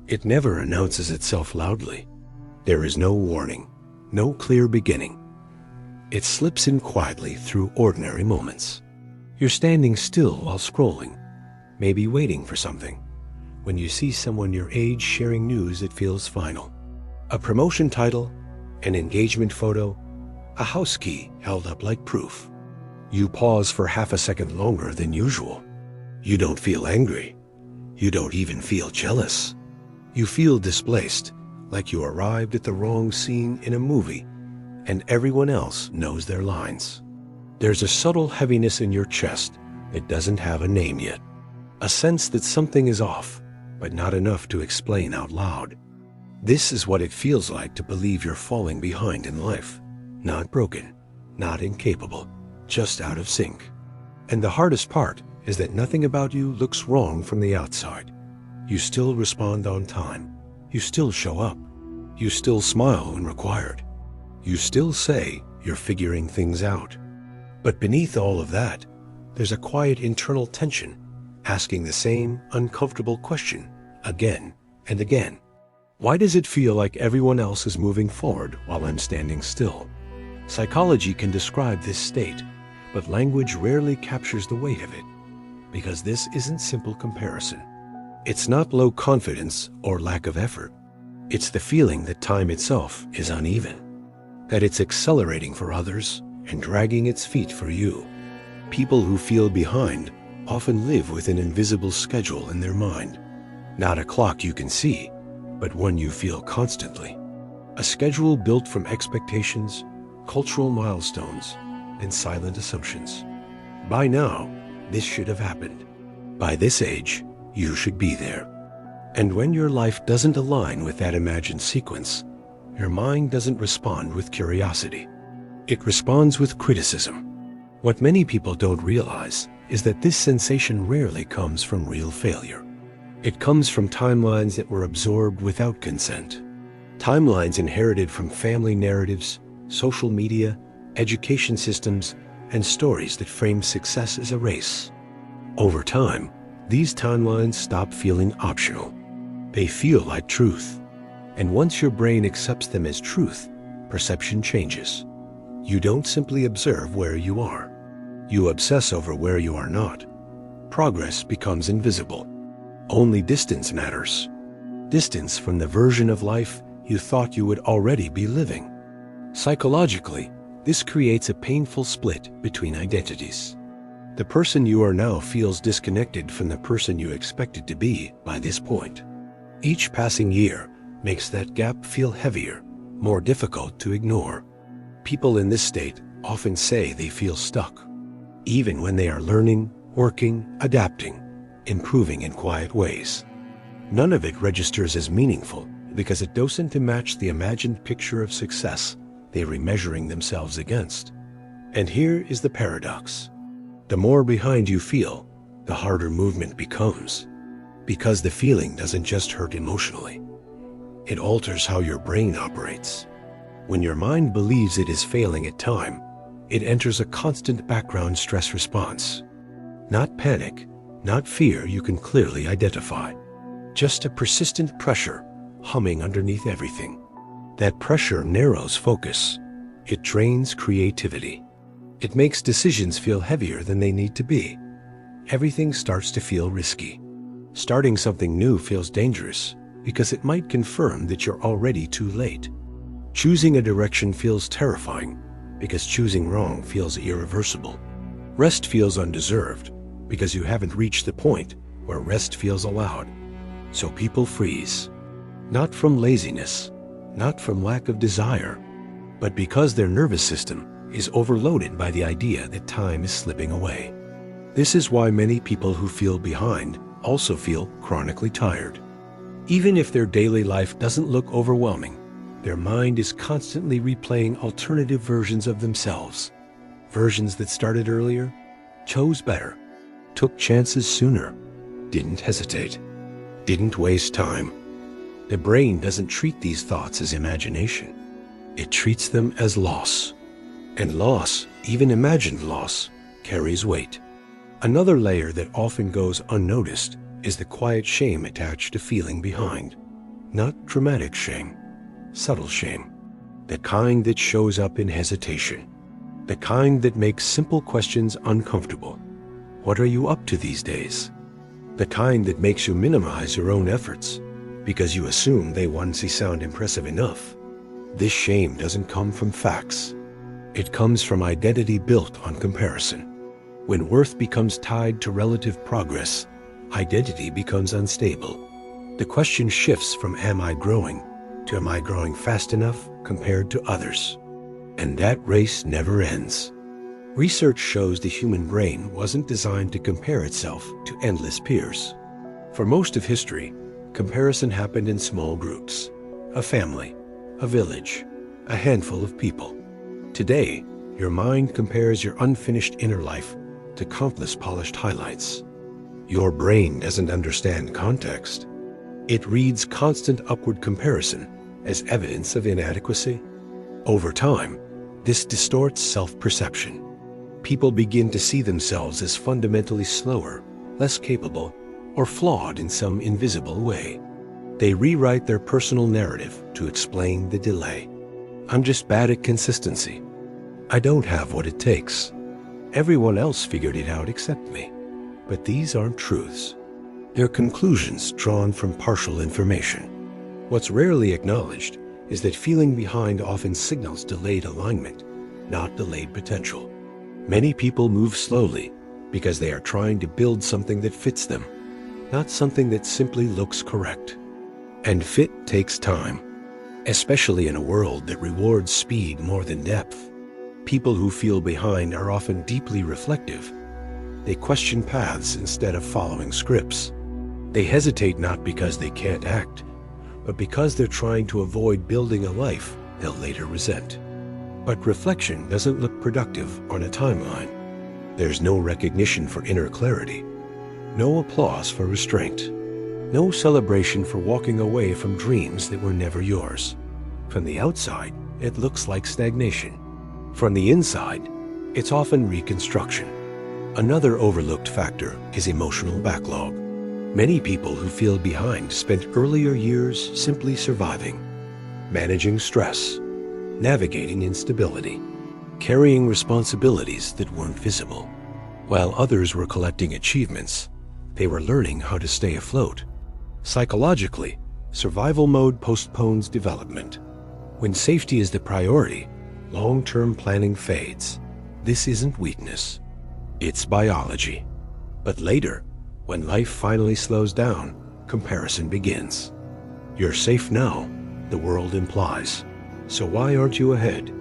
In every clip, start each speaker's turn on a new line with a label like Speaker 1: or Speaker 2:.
Speaker 1: It never announces itself loudly. There is no warning, no clear beginning. It slips in quietly through ordinary moments. You're standing still while scrolling, maybe waiting for something, when you see someone your age sharing news that feels final. A promotion title, an engagement photo, a house key held up like proof. You pause for half a second longer than usual. You don't feel angry. You don't even feel jealous. You feel displaced, like you arrived at the wrong scene in a movie, and everyone else knows their lines. There's a subtle heaviness in your chest that doesn't have a name yet. A sense that something is off, but not enough to explain out loud. This is what it feels like to believe you're falling behind in life. Not broken, not incapable, just out of sync. And the hardest part is that nothing about you looks wrong from the outside. You still respond on time. You still show up. You still smile when required. You still say you're figuring things out. But beneath all of that, there's a quiet internal tension, asking the same uncomfortable question again and again. Why does it feel like everyone else is moving forward while I'm standing still? Psychology can describe this state, but language rarely captures the weight of it, because this isn't simple comparison. It's not low confidence or lack of effort. It's the feeling that time itself is uneven, that it's accelerating for others and dragging its feet for you. People who feel behind often live with an invisible schedule in their mind. Not a clock you can see, but one you feel constantly. A schedule built from expectations, cultural milestones, and silent assumptions. By now, this should have happened. By this age, you should be there. And when your life doesn't align with that imagined sequence, your mind doesn't respond with curiosity. It responds with criticism. What many people don't realize is that this sensation rarely comes from real failure. It comes from timelines that were absorbed without consent. Timelines inherited from family narratives, social media, education systems, and stories that frame success as a race. Over time, these timelines stop feeling optional. They feel like truth. And once your brain accepts them as truth, perception changes. You don't simply observe where you are. You obsess over where you are not. Progress becomes invisible. Only distance matters. Distance from the version of life you thought you would already be living. Psychologically, this creates a painful split between identities. The person you are now feels disconnected from the person you expected to be by this point. Each passing year makes that gap feel heavier, more difficult to ignore. People in this state often say they feel stuck, even when they are learning, working, adapting, improving in quiet ways. None of it registers as meaningful because it doesn't match the imagined picture of success they're remeasuring themselves against. And here is the paradox. The more behind you feel, the harder movement becomes. Because the feeling doesn't just hurt emotionally. It alters how your brain operates. When your mind believes it is failing at time, it enters a constant background stress response. Not panic, not fear you can clearly identify. Just a persistent pressure humming underneath everything. That pressure narrows focus. It drains creativity. It makes decisions feel heavier than they need to be. Everything starts to feel risky. Starting something new feels dangerous because it might confirm that you're already too late. Choosing a direction feels terrifying because choosing wrong feels irreversible. Rest feels undeserved because you haven't reached the point where rest feels allowed. So people freeze. Not from laziness, not from lack of desire, but because their nervous system is overloaded by the idea that time is slipping away. This is why many people who feel behind also feel chronically tired. Even if their daily life doesn't look overwhelming, their mind is constantly replaying alternative versions of themselves. Versions that started earlier, chose better, took chances sooner, didn't hesitate, didn't waste time. The brain doesn't treat these thoughts as imagination. It treats them as loss. And loss, even imagined loss, carries weight. Another layer that often goes unnoticed is the quiet shame attached to feeling behind. Not dramatic shame, subtle shame. The kind that shows up in hesitation. The kind that makes simple questions uncomfortable. What are you up to these days? The kind that makes you minimize your own efforts because you assume they once sound impressive enough. This shame doesn't come from facts. It comes from identity built on comparison. When worth becomes tied to relative progress, identity becomes unstable. The question shifts from am I growing to am I growing fast enough compared to others? And that race never ends. Research shows the human brain wasn't designed to compare itself to endless peers. For most of history, comparison happened in small groups, a family, a village, a handful of people. Today, your mind compares your unfinished inner life to countless polished highlights. Your brain doesn't understand context. It reads constant upward comparison as evidence of inadequacy. Over time, this distorts self-perception. People begin to see themselves as fundamentally slower, less capable, or flawed in some invisible way. They rewrite their personal narrative to explain the delay. I'm just bad at consistency. I don't have what it takes. Everyone else figured it out except me. But these aren't truths. They're conclusions drawn from partial information. What's rarely acknowledged is that feeling behind often signals delayed alignment, not delayed potential. Many people move slowly because they are trying to build something that fits them, not something that simply looks correct. And fit takes time, especially in a world that rewards speed more than depth. People who feel behind are often deeply reflective. They question paths instead of following scripts. They hesitate not because they can't act, but because they're trying to avoid building a life they'll later resent. But reflection doesn't look productive on a timeline. There's no recognition for inner clarity, no applause for restraint, no celebration for walking away from dreams that were never yours. From the outside, it looks like stagnation. From the inside, it's often reconstruction. Another overlooked factor is emotional backlog. Many people who feel behind spent earlier years simply surviving, managing stress, navigating instability, carrying responsibilities that weren't visible. While others were collecting achievements, they were learning how to stay afloat. Psychologically, survival mode postpones development. When safety is the priority, long-term planning fades. This isn't weakness, it's biology. But later, when life finally slows down, comparison begins. You're safe now, the world implies. So why aren't you ahead?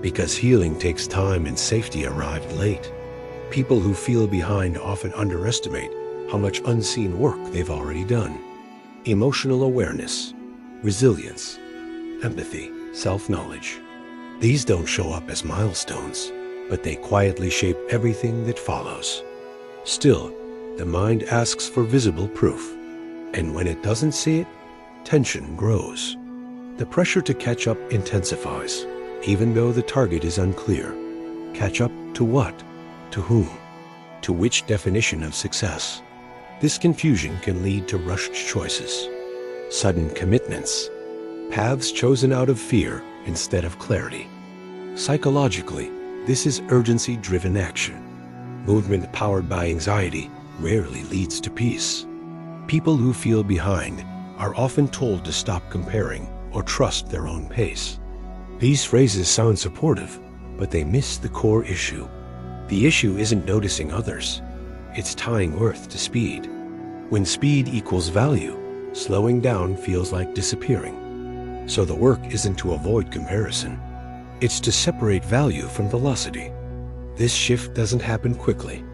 Speaker 1: Because healing takes time and safety arrived late. People who feel behind often underestimate how much unseen work they've already done. Emotional awareness, resilience, empathy, self-knowledge. These don't show up as milestones, but they quietly shape everything that follows. Still, the mind asks for visible proof, and when it doesn't see it, tension grows. The pressure to catch up intensifies, even though the target is unclear. Catch up to what? To whom? To which definition of success? This confusion can lead to rushed choices, sudden commitments, paths chosen out of fear instead of clarity. Psychologically, this is urgency-driven action. Movement powered by anxiety rarely leads to peace. People who feel behind are often told to stop comparing or trust their own pace. These phrases sound supportive, but they miss the core issue. The issue isn't noticing others, it's tying worth to speed. When speed equals value, slowing down feels like disappearing. So the work isn't to avoid comparison, it's to separate value from velocity. This shift doesn't happen quickly.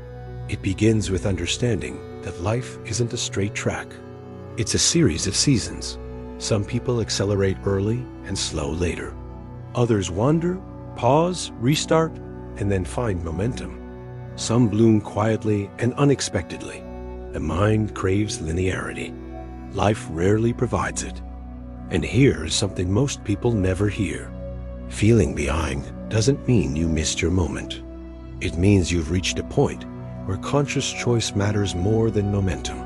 Speaker 1: It begins with understanding that life isn't a straight track. It's a series of seasons. Some people accelerate early and slow later. Others wander, pause, restart, and then find momentum. Some bloom quietly and unexpectedly. The mind craves linearity. Life rarely provides it. And here's something most people never hear. Feeling behind doesn't mean you missed your moment. It means you've reached a point where conscious choice matters more than momentum.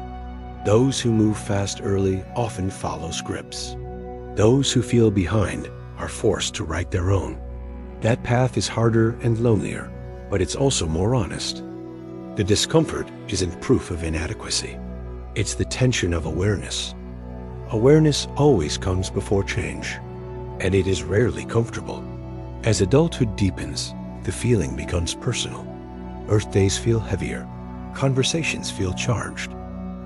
Speaker 1: Those who move fast early often follow scripts. Those who feel behind are forced to write their own. That path is harder and lonelier, but it's also more honest. The discomfort isn't proof of inadequacy. It's the tension of awareness. Awareness always comes before change, and it is rarely comfortable. As adulthood deepens, the feeling becomes personal. Earth days feel heavier. Conversations feel charged.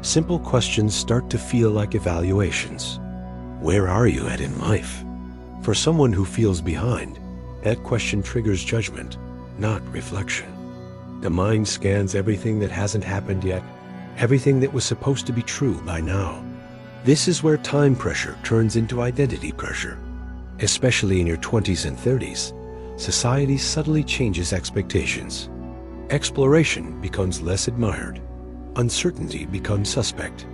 Speaker 1: Simple questions start to feel like evaluations. Where are you at in life? For someone who feels behind, that question triggers judgment, not reflection. The mind scans everything that hasn't happened yet, everything that was supposed to be true by now. This is where time pressure turns into identity pressure. Especially in your 20s and 30s, society subtly changes expectations. Exploration becomes less admired. Uncertainty becomes suspect.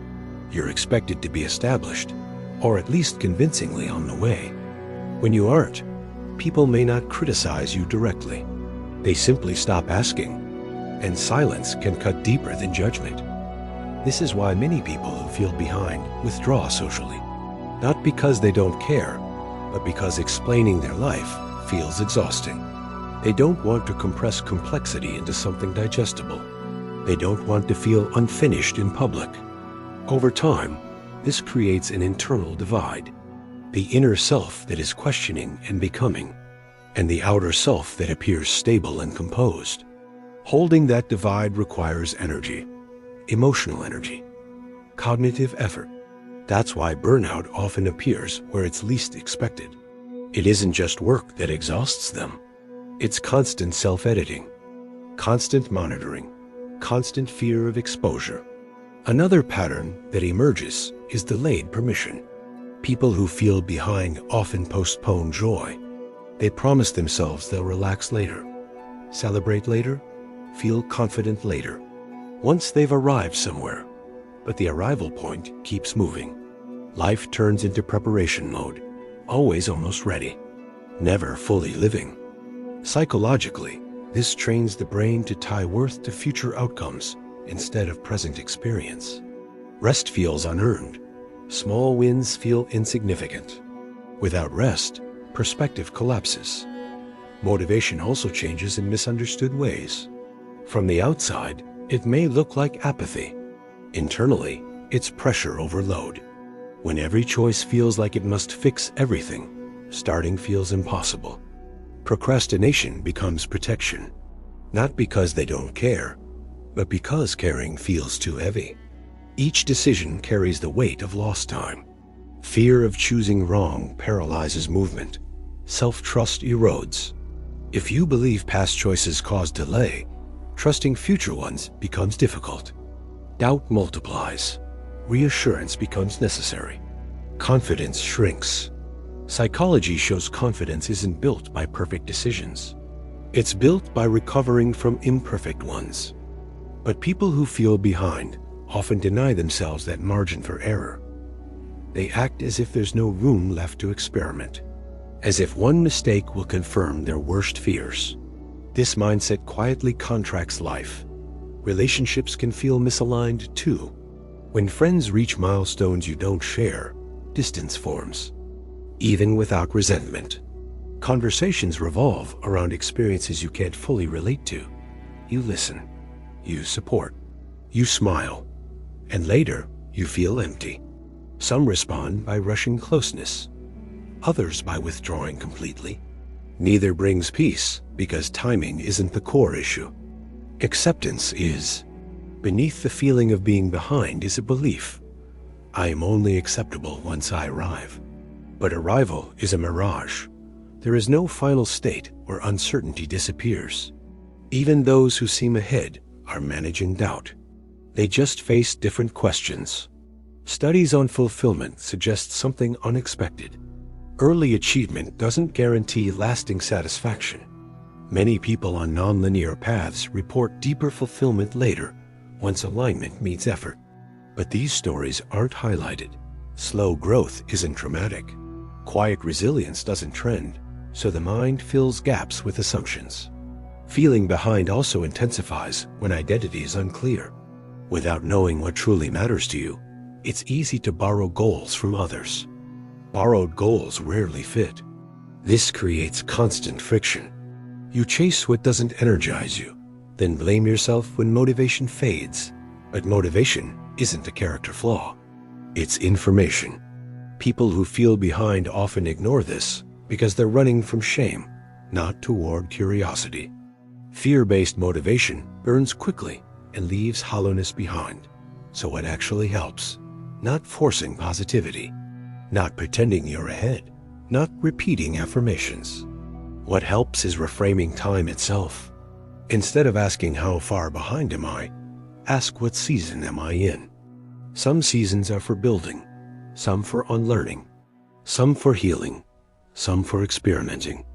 Speaker 1: You're expected to be established, or at least convincingly on the way. When you aren't, people may not criticize you directly. They simply stop asking, and silence can cut deeper than judgment. This is why many people who feel behind withdraw socially, not because they don't care, but because explaining their life feels exhausting. They don't want to compress complexity into something digestible. They don't want to feel unfinished in public. Over time, this creates an internal divide. The inner self that is questioning and becoming, and the outer self that appears stable and composed. Holding that divide requires energy, emotional energy, cognitive effort. That's why burnout often appears where it's least expected. It isn't just work that exhausts them. It's constant self-editing, constant monitoring, constant fear of exposure. Another pattern that emerges is delayed permission. People who feel behind often postpone joy. They promise themselves they'll relax later, celebrate later, feel confident later, once they've arrived somewhere. But the arrival point keeps moving. Life turns into preparation mode, always almost ready, never fully living. Psychologically, this trains the brain to tie worth to future outcomes instead of present experience. Rest feels unearned. Small wins feel insignificant. Without rest, perspective collapses. Motivation also changes in misunderstood ways. From the outside, it may look like apathy. Internally, it's pressure overload. When every choice feels like it must fix everything, starting feels impossible. Procrastination becomes protection, not because they don't care, but because caring feels too heavy. Each decision carries the weight of lost time. Fear of choosing wrong paralyzes movement. Self-trust erodes. If you believe past choices cause delay, trusting future ones becomes difficult. Doubt multiplies. Reassurance becomes necessary. Confidence shrinks. Psychology shows confidence isn't built by perfect decisions. It's built by recovering from imperfect ones. But people who feel behind often deny themselves that margin for error. They act as if there's no room left to experiment, as if one mistake will confirm their worst fears. This mindset quietly contracts life. Relationships can feel misaligned too. When friends reach milestones you don't share, distance forms. Even without resentment. Conversations revolve around experiences you can't fully relate to. You listen, you support, you smile, and later you feel empty. Some respond by rushing closeness, others by withdrawing completely. Neither brings peace because timing isn't the core issue. Acceptance is. Beneath the feeling of being behind is a belief. I am only acceptable once I arrive. But arrival is a mirage. There is no final state where uncertainty disappears. Even those who seem ahead are managing doubt. They just face different questions. Studies on fulfillment suggest something unexpected. Early achievement doesn't guarantee lasting satisfaction. Many people on nonlinear paths report deeper fulfillment later, once alignment meets effort. But these stories aren't highlighted. Slow growth isn't dramatic. Quiet resilience doesn't trend, so the mind fills gaps with assumptions. Feeling behind also intensifies when identity is unclear. Without knowing what truly matters to you, It's easy to borrow goals from others. Borrowed goals rarely fit. This creates constant friction. You chase what doesn't energize you, then blame yourself when motivation fades. But motivation isn't a character flaw. It's information. People who feel behind often ignore this because they're running from shame, not toward curiosity. Fear-based motivation burns quickly and leaves hollowness behind. So what actually helps? Not forcing positivity, not pretending you're ahead, not repeating affirmations. What helps is reframing time itself. Instead of asking how far behind am I, ask what season am I in. Some seasons are for building, some for unlearning, some for healing, some for experimenting.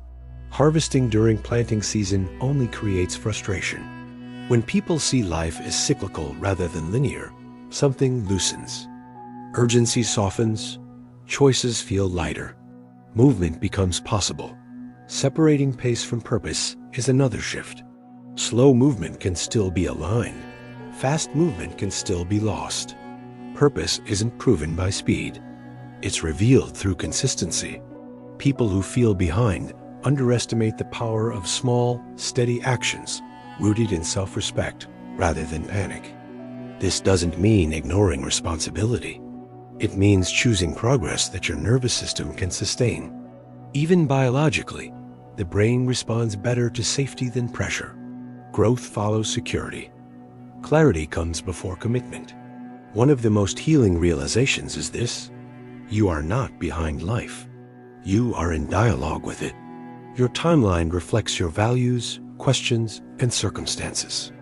Speaker 1: Harvesting during planting season only creates frustration. When people see life as cyclical rather than linear, something loosens. Urgency softens, choices feel lighter. Movement becomes possible. Separating pace from purpose is another shift. Slow movement can still be aligned. Fast movement can still be lost. Purpose isn't proven by speed. It's revealed through consistency. People who feel behind underestimate the power of small, steady actions rooted in self-respect rather than panic. This doesn't mean ignoring responsibility. It means choosing progress that your nervous system can sustain. Even biologically, the brain responds better to safety than pressure. Growth follows security. Clarity comes before commitment. One of the most healing realizations is this: you are not behind life. You are in dialogue with it. Your timeline reflects your values, questions, and circumstances.